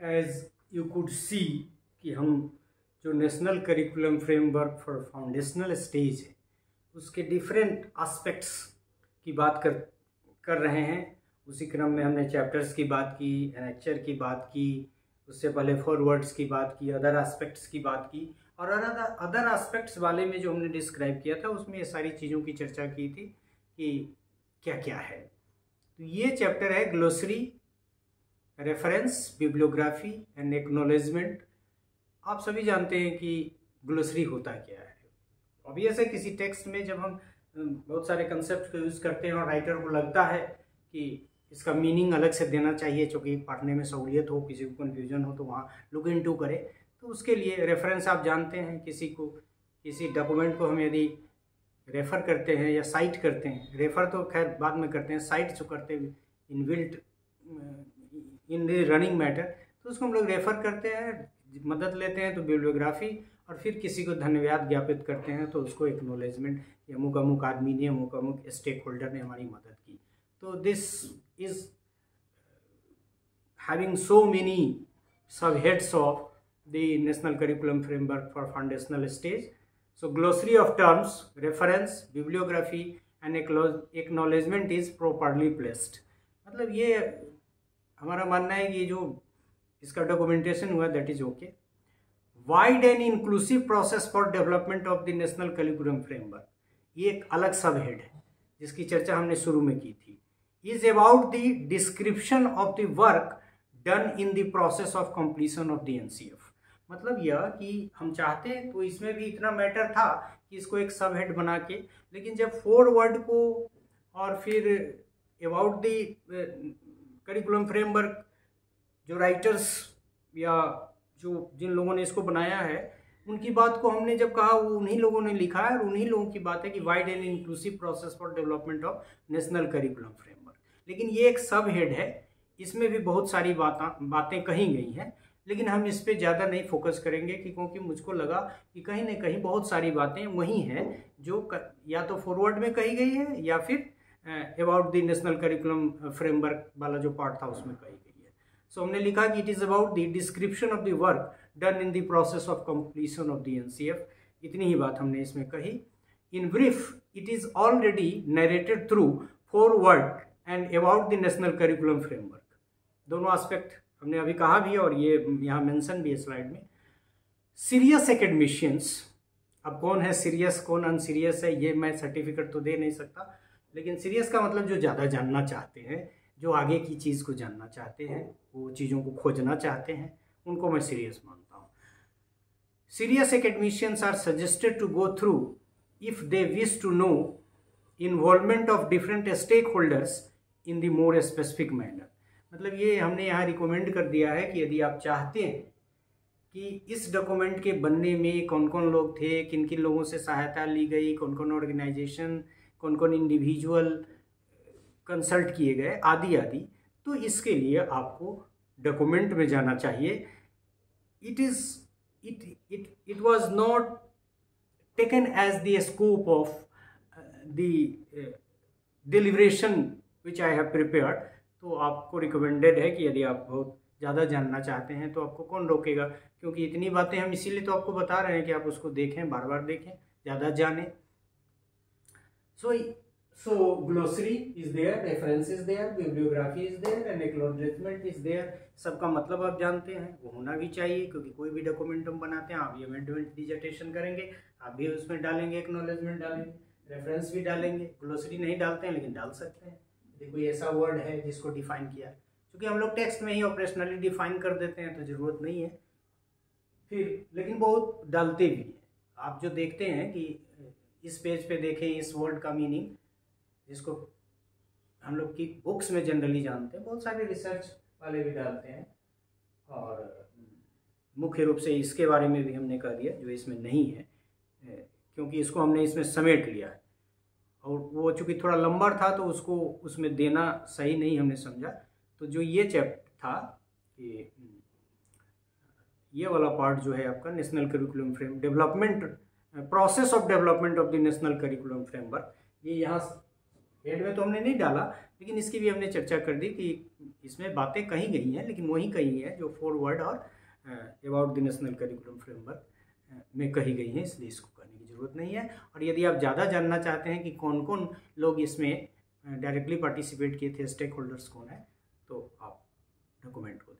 As you could see कि हम जो national curriculum framework for foundational stage है उसके डिफरेंट एस्पेक्ट्स की बात कर रहे हैं। उसी क्रम में हमने चैप्टर्स की बात की, एनेक्चर की बात की, उससे पहले फॉरवर्ड्स की बात की, अदर एस्पेक्ट्स की बात की, और अदर एस्पेक्ट्स वाले में जो हमने डिस्क्राइब किया था उसमें ये सारी चीज़ों की चर्चा की थी कि क्या क्या है। तो ये चैप्टर है glossary, reference, bibliography and acknowledgement. आप सभी जानते हैं कि ग्लोसरी होता क्या है। ऑब्वियस है, किसी टेक्स्ट में जब हम बहुत सारे कंसेप्ट को यूज़ करते हैं और राइटर को लगता है कि इसका मीनिंग अलग से देना चाहिए, क्योंकि पढ़ने में सहूलियत हो, किसी को कन्फ्यूजन हो तो वहाँ लुक इनटू करे, तो उसके लिए रेफरेंस आप जानते हैं। किसी डॉक्यूमेंट को हम यदि रेफ़र करते हैं या साइट करते हैं, रेफ़र तो खैर बाद में करते हैं, साइट जो करते हैं इनबिल्ट इन रनिंग मैटर, तो उसको हम लोग रेफ़र करते हैं, मदद लेते हैं तो बिब्लियोग्राफी, और फिर किसी को धन्यवाद ज्ञापित करते हैं तो उसको एक्नॉलेजमेंट, अमुक अमुक आदमी ने, अमुक अमुक स्टेक होल्डर ने हमारी मदद की। तो this is having so many sub heads of the national curriculum framework for foundational stage. So glossary of terms, reference, bibliography and acknowledgement is properly placed। मतलब ये हमारा मानना है कि जो इसका डॉक्यूमेंटेशन हुआ that is okay. Wide and inclusive process for development of the national curriculum framework, ये एक अलग सब हेड है जिसकी चर्चा हमने शुरू में की थी। Is about the description of the work done in the process of completion of the NCF. मतलब यह कि हम चाहते हैं तो इसमें भी इतना मैटर था कि इसको एक सब हेड बना के, लेकिन जब फॉरवर्ड को और फिर अबाउट द करिकुलम फ्रेमवर्क जो राइटर्स या जो जिन लोगों ने इसको बनाया है उनकी बात को हमने जब कहा, वो उन्हीं लोगों ने लिखा है और उन्हीं लोगों की बात है कि wide and inclusive process for development of national curriculum framework. लेकिन ये एक सब हेड है, इसमें भी बहुत सारी बातें कही गई हैं, लेकिन हम इस पे ज़्यादा नहीं फोकस करेंगे क्योंकि मुझको लगा कि कहीं ना कहीं बहुत सारी बातें वही हैं जो या तो फॉरवर्ड में कही गई है या फिर about the national curriculum framework वाला जो पार्ट था उसमें कही गई है। सो हमने लिखा कि it is about the description of the work done in the process of completion of the NCF. इतनी ही बात हमने इसमें कही। In brief it is already narrated through forward and about the national curriculum framework. दोनों aspect हमने अभी कहा भी और ये यहाँ मेंशन भी है स्लाइड में। सीरियस एकेडमिशियंस, अब कौन है सीरियस कौन अनसीरियस है ये मैं सर्टिफिकेट तो दे नहीं सकता, लेकिन सीरियस का मतलब जो ज़्यादा जानना चाहते हैं, जो आगे की चीज़ को जानना चाहते हैं, वो चीज़ों को खोजना चाहते हैं, उनको मैं सीरियस मानता हूँ। Serious academicians are suggested to go through if they wish to know involvement of different stakeholders in the more specific manner. मतलब ये हमने यहाँ रिकमेंड कर दिया है कि यदि आप चाहते हैं कि इस डॉक्यूमेंट के बनने में कौन कौन लोग थे, किन किन लोगों से सहायता ली गई, कौन कौन ऑर्गेनाइजेशन, कौन कौन इंडिविजुअल कंसल्ट किए गए, आदि आदि, तो इसके लिए आपको डॉक्यूमेंट में जाना चाहिए। It was not taken as the scope of the deliberation which I have prepared. तो आपको रिकमेंडेड है कि यदि आप बहुत ज़्यादा जानना चाहते हैं तो आपको कौन रोकेगा, क्योंकि इतनी बातें हम इसीलिए तो आपको बता रहे हैं कि आप उसको देखें, बार बार देखें, ज़्यादा जानें। So glossary is there, reference is there, bibliography is there and acknowledgement is there. सबका मतलब आप जानते हैं, वो होना भी चाहिए, क्योंकि कोई भी डॉक्यूमेंट हम बनाते हैं, आप भी अमेंडमेंट डिजिटेशन करेंगे, आप भी उसमें डालेंगे, एक्नॉलेजमेंट डालेंगे, रेफरेंस भी डालेंगे। ग्लोसरी नहीं डालते हैं लेकिन डाल सकते हैं कोई ऐसा वर्ड है जिसको डिफाइन किया, क्योंकि हम लोग टेक्स्ट में ही ऑपरेशनली डिफाइन कर देते हैं तो ज़रूरत नहीं है फिर, लेकिन बहुत डालते भी हैं। आप जो देखते हैं कि इस पेज पे देखें इस वर्ड का मीनिंग, जिसको हम लोग की बुक्स में जनरली जानते हैं, बहुत सारे रिसर्च वाले भी डालते हैं, और मुख्य रूप से इसके बारे में भी हमने कह दिया जो इसमें नहीं है, क्योंकि इसको हमने इसमें समेट लिया है, और वो चूँकि थोड़ा लंबा था तो उसको उसमें देना सही नहीं हमने समझा। तो जो ये चैप्टर था कि ये वाला पार्ट जो है आपका national curriculum frame development, process of development of the national curriculum framework, ये यहाँ हेड में तो हमने नहीं डाला, लेकिन इसकी भी हमने चर्चा कर दी कि इसमें बातें कही गई हैं, लेकिन वही कही है जो फॉरवर्ड और about the national curriculum framework में कही गई हैं, इसलिए इसको करने की ज़रूरत नहीं है। और यदि आप ज़्यादा जानना चाहते हैं कि कौन कौन लोग इसमें डायरेक्टली पार्टिसिपेट किए थे, स्टेक होल्डर्स कौन है, तो आप डॉक्यूमेंट को